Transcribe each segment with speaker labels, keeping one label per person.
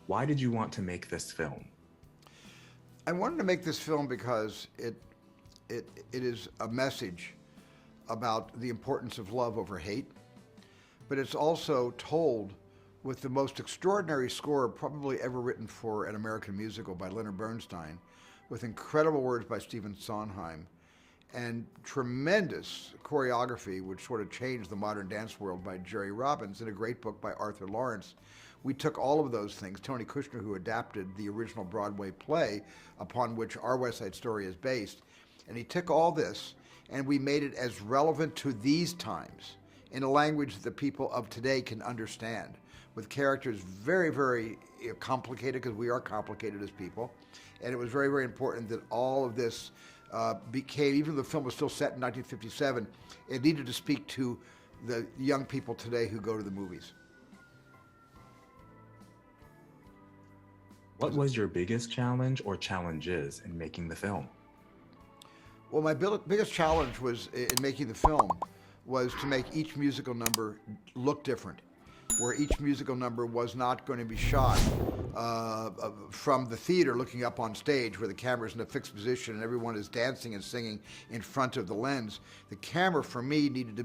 Speaker 1: Why did you want to make this film?
Speaker 2: I wanted to make this film because it is a message about the importance of love over hate, but it's also told with the most extraordinary score probably ever written for an American musical by Leonard Bernstein, with incredible words by Stephen Sondheim, and tremendous choreography, which sort of changed the modern dance world, by Jerome Robbins, and a great book by Arthur Laurents. We took all of those things. Tony Kushner, who adapted the original Broadway play upon which our West Side Story is based, and he took all this and we made it as relevant to these times in a language that the people of today can understand, with characters very, very complicated, because we are complicated as people. And it was very, very important that all of this became, even though the film was still set in 1957, it needed to speak to the young people today who go to the movies.
Speaker 1: What was your biggest challenge or challenges in making the film?
Speaker 2: Well, my biggest challenge was in making the film was to make each musical number look different, where each musical number was not going to be shot from the theater looking up on stage where the camera's in a fixed position and everyone is dancing and singing in front of the lens. The camera, for me, needed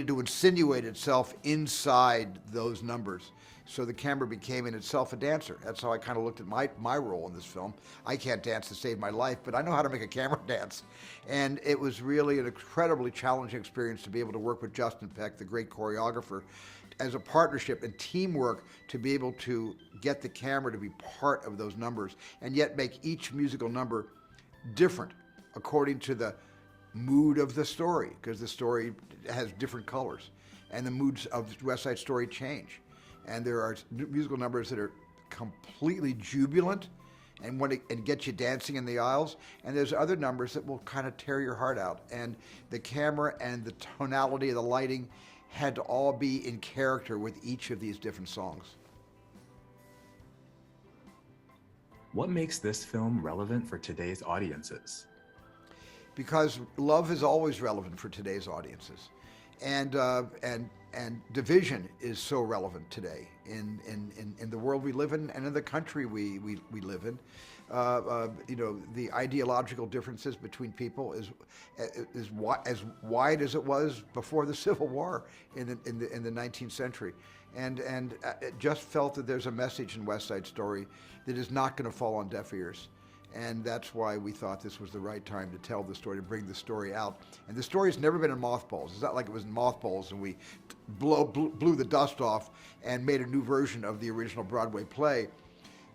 Speaker 2: to insinuate itself inside those numbers. So the camera became in itself a dancer. That's how I kind of looked at my role in this film. I can't dance to save my life, but I know how to make a camera dance. And it was really an incredibly challenging experience to be able to work with Justin Peck, the great choreographer, as a partnership and teamwork to be able to get the camera to be part of those numbers and yet make each musical number different according to the mood of the story, because the story has different colors and the moods of West Side Story change. And there are musical numbers that are completely jubilant and get you dancing in the aisles, and there's other numbers that will kind of tear your heart out. And the camera and the tonality of the lighting had to all be in character with each of these different songs.
Speaker 1: What makes this film relevant for today's audiences?
Speaker 2: Because love is always relevant for today's audiences, and division is so relevant today in the world we live in and in the country we live in. The ideological differences between people is as wide as it was before the Civil War in the 19th century, and it just felt that there's a message in West Side Story that is not going to fall on deaf ears. And that's why we thought this was the right time to tell the story, to bring the story out. And the story's never been in mothballs. It's not like it was in mothballs and we blew the dust off and made a new version of the original Broadway play.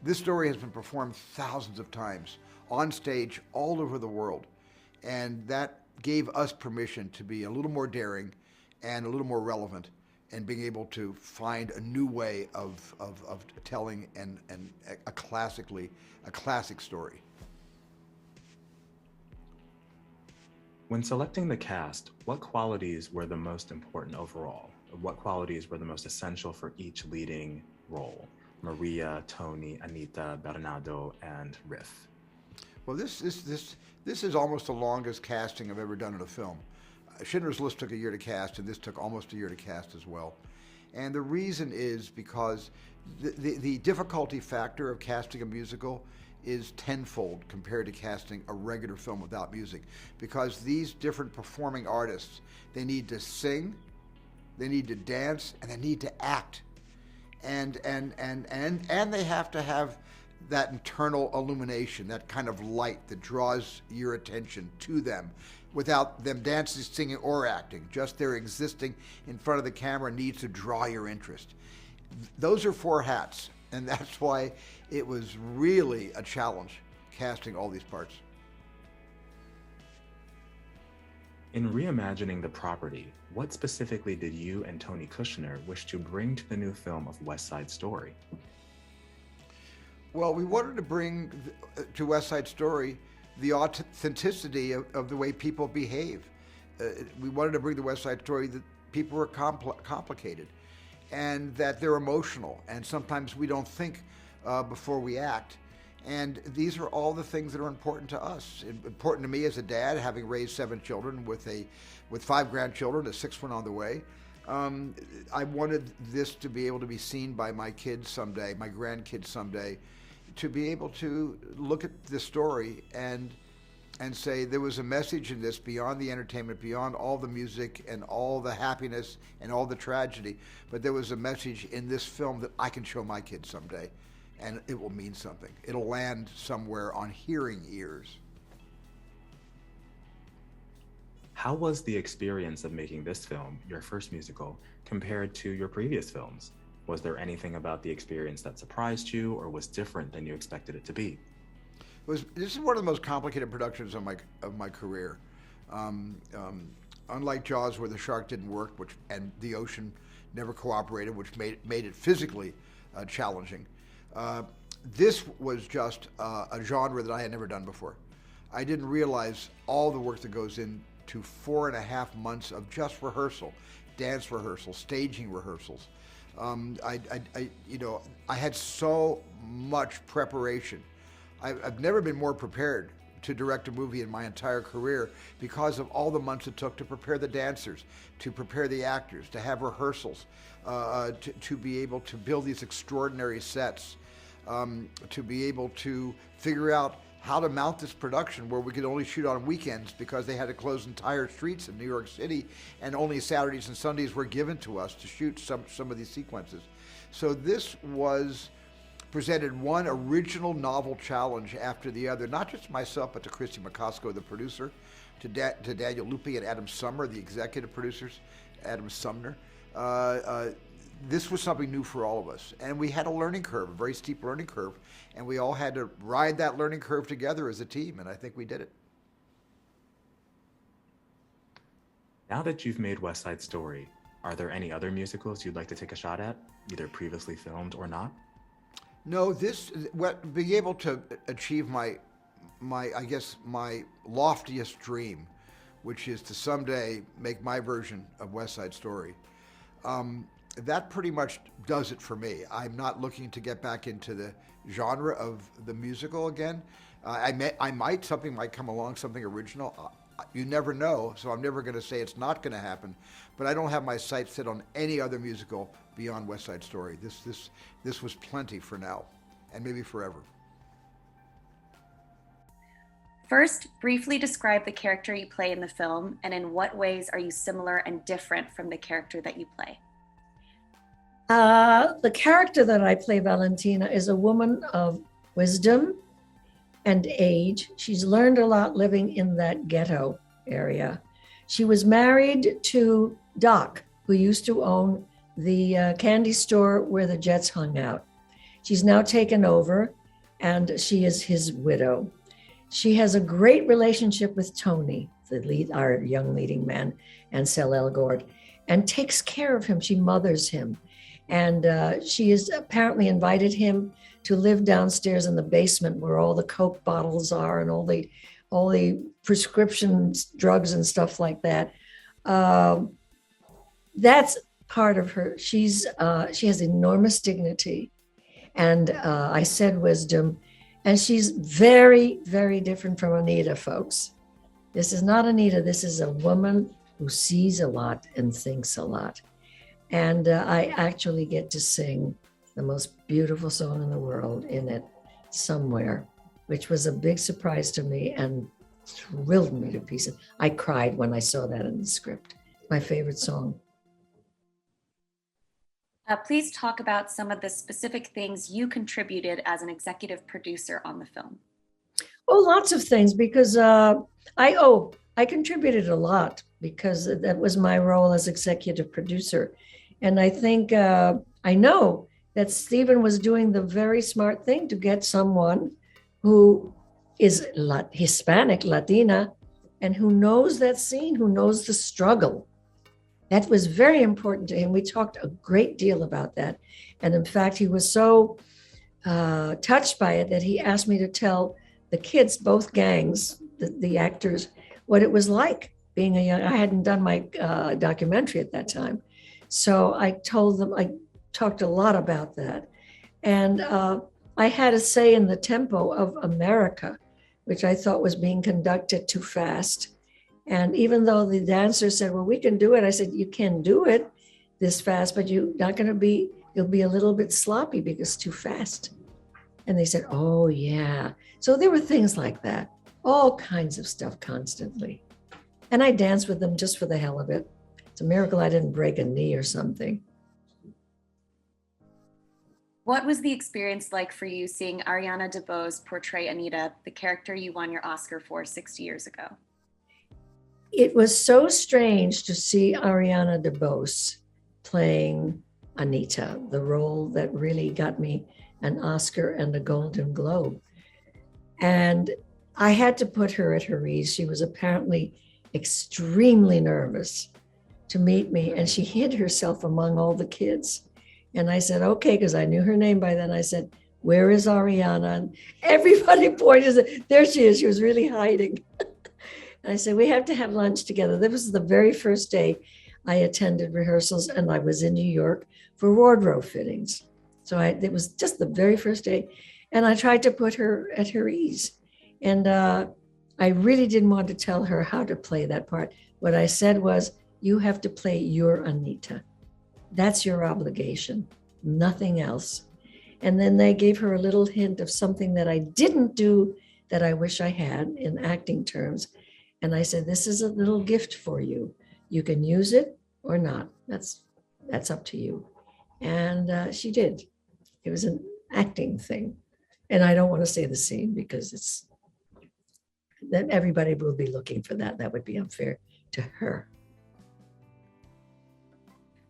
Speaker 2: This story has been performed thousands of times on stage all over the world. And that gave us permission to be a little more daring and a little more relevant, and being able to find a new way of telling a classic story.
Speaker 1: When selecting the cast, what qualities were the most important overall? What qualities were the most essential for each leading role? Maria, Tony, Anita, Bernardo, and Riff.
Speaker 2: Well, this is almost the longest casting I've ever done in a film. Schindler's List took a year to cast, and this took almost a year to cast as well. And the reason is because the difficulty factor of casting a musical is tenfold compared to casting a regular film without music, because these different performing artists, they need to sing, they need to dance, and they need to act, and they have to have that internal illumination, that kind of light that draws your attention to them without them dancing, singing, or acting. Just their existing in front of the camera needs to draw your interest. Those are 4 hats, and that's why it was really a challenge casting all these parts.
Speaker 1: In reimagining the property, what specifically did you and Tony Kushner wish to bring to the new film of West Side Story?
Speaker 2: Well, we wanted to bring to West Side Story the authenticity of the way people behave. We wanted to bring to West Side Story that people are complicated, and that they're emotional, and sometimes we don't think before we act. And these are all the things that are important to us. Important to me as a dad, having raised 7 children with 5 grandchildren, a 6th one on the way. I wanted this to be able to be seen by my kids someday, my grandkids someday, to be able to look at this story and say there was a message in this beyond the entertainment, beyond all the music and all the happiness and all the tragedy, but there was a message in this film that I can show my kids someday, and it will mean something. It'll land somewhere on hearing ears.
Speaker 1: How was the experience of making this film, your first musical, compared to your previous films? Was there anything about the experience that surprised you or was different than you expected it to be?
Speaker 2: This is one of the most complicated productions of my career. Unlike Jaws, where the shark didn't work, and the ocean never cooperated, which made it physically challenging. This was just a genre that I had never done before. I didn't realize all the work that goes into 4.5 months of just rehearsal, dance rehearsal, staging rehearsals. I had so much preparation. I've never been more prepared to direct a movie in my entire career because of all the months it took to prepare the dancers, to prepare the actors, to have rehearsals, to be able to build these extraordinary sets, to be able to figure out how to mount this production where we could only shoot on weekends because they had to close entire streets in New York City, and only Saturdays and Sundays were given to us to shoot some of these sequences. So this presented one original novel challenge after the other, not just myself, but to Kristie Macosko, the producer, to Daniel Lupi and Adam Sumner, the executive producers, Adam Sumner. This was something new for all of us. And we had a learning curve, a very steep learning curve, and we all had to ride that learning curve together as a team, and I think we did it.
Speaker 1: Now that you've made West Side Story, are there any other musicals you'd like to take a shot at, either previously filmed or not?
Speaker 2: No, being able to achieve my loftiest dream, which is to someday make my version of West Side Story, that pretty much does it for me. I'm not looking to get back into the genre of the musical again. Something might come along, something original. You never know, so I'm never going to say it's not going to happen. But I don't have my sights set on any other musical beyond West Side Story. This was plenty for now, and maybe forever.
Speaker 3: First, briefly describe the character you play in the film, and in what ways are you similar and different from the character that you play?
Speaker 4: The character that I play, Valentina, is a woman of wisdom and age. She's learned a lot living in that ghetto area. She was married to Doc, who used to own the candy store where the Jets hung out. She's now taken over, and she is his widow. She has a great relationship with Tony, our young leading man, Ansel Elgort, and takes care of him. She mothers him. And she has apparently invited him to live downstairs in the basement where all the Coke bottles are and all the prescription drugs and stuff like that. That's part of her. She has enormous dignity, and I said wisdom, and she's very, very different from Anita, folks. This is not Anita. This is a woman who sees a lot and thinks a lot. And I actually get to sing the most beautiful song in the world in it somewhere, which was a big surprise to me and thrilled me to pieces. I cried when I saw that in the script. My favorite song.
Speaker 3: Please talk about some of the specific things you contributed as an executive producer on the film.
Speaker 4: Oh, lots of things, because I contributed a lot because that was my role as executive producer. And I think, I know that Stephen was doing the very smart thing to get someone who is Hispanic, Latina, and who knows that scene, who knows the struggle. That was very important to him. We talked a great deal about that. And in fact, he was so touched by it that he asked me to tell the kids, both gangs, the actors, what it was like being I hadn't done my documentary at that time. So I told them, I talked a lot about that. And I had a say in the tempo of America, which I thought was being conducted too fast. And even though the dancer said, well, we can do it, I said, you can do it, this fast, but you'll be a little bit sloppy because it's too fast. And they said, oh yeah. So there were things like that, all kinds of stuff constantly. And I danced with them just for the hell of it. It's a miracle I didn't break a knee or something.
Speaker 3: What was the experience like for you seeing Ariana DeBose portray Anita, the character you won your Oscar for 60 years ago?
Speaker 4: It was so strange to see Ariana DeBose playing Anita, the role that really got me an Oscar and a Golden Globe. And I had to put her at her ease. She was apparently extremely nervous to meet me, and she hid herself among all the kids. And I said, okay, because I knew her name by then. I said, where is Ariana? And everybody pointed, there she is. She was really hiding. And I said, we have to have lunch together. This was the very first day I attended rehearsals, and I was in New York for wardrobe fittings. So it was just the very first day. And I tried to put her at her ease. And I really didn't want to tell her how to play that part. What I said was, you have to play your Anita. That's your obligation, nothing else. And then they gave her a little hint of something that I didn't do that I wish I had in acting terms. And I said, this is a little gift for you. You can use it or not. That's up to you. And she did. It was an acting thing. And I don't want to say the scene because then everybody will be looking for that. That would be unfair to her.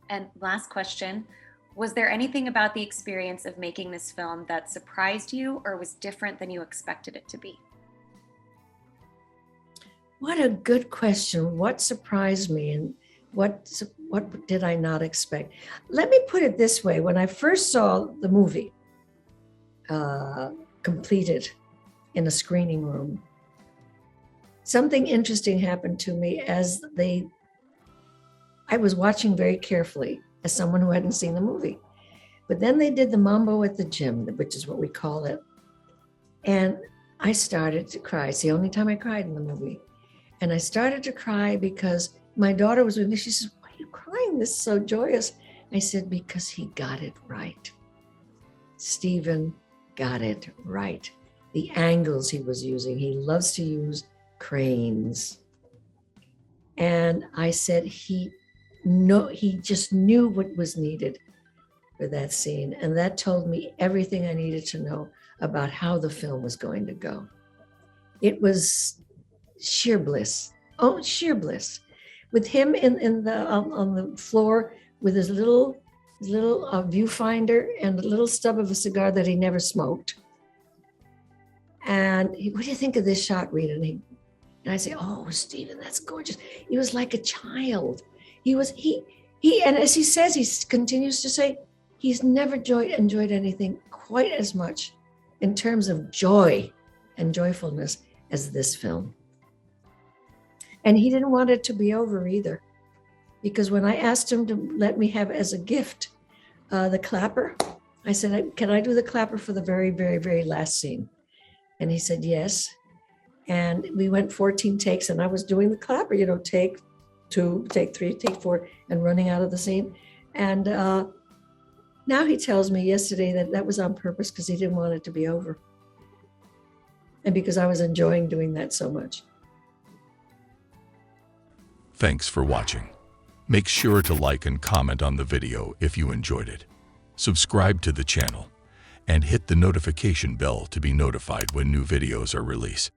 Speaker 3: And last question, was there anything about the experience of making this film that surprised you or was different than you expected it to be?
Speaker 4: What a good question. What surprised me and what did I not expect? Let me put it this way. When I first saw the movie completed in a screening room, something interesting happened to me I was watching very carefully as someone who hadn't seen the movie. But then they did the mambo at the gym, which is what we call it. And I started to cry. It's the only time I cried in the movie. And I started to cry because my daughter was with me. She says, why are you crying? This is so joyous. I said, because he got it right. Stephen got it right. The angles he was using. He loves to use cranes. And I said, he just knew what was needed for that scene. And that told me everything I needed to know about how the film was going to go. It was sheer bliss. Oh, sheer bliss. With him on the floor with his little viewfinder and a little stub of a cigar that he never smoked. And what do you think of this shot, Rita? And I say, oh, Stephen, that's gorgeous. He was like a child. And as he says, he continues to say, he's never enjoyed anything quite as much in terms of joy and joyfulness as this film. And he didn't want it to be over either, because when I asked him to let me have as a gift the clapper, I said, can I do the clapper for the very, very, very last scene? And he said, yes. And we went 14 takes, and I was doing the clapper, take 2, take 3, take 4, and running out of the scene. And now he tells me yesterday that was on purpose because he didn't want it to be over. And because I was enjoying doing that so much.
Speaker 5: Thanks for watching. Make sure to like and comment on the video if you enjoyed it. Subscribe to the channel and hit the notification bell to be notified when new videos are released.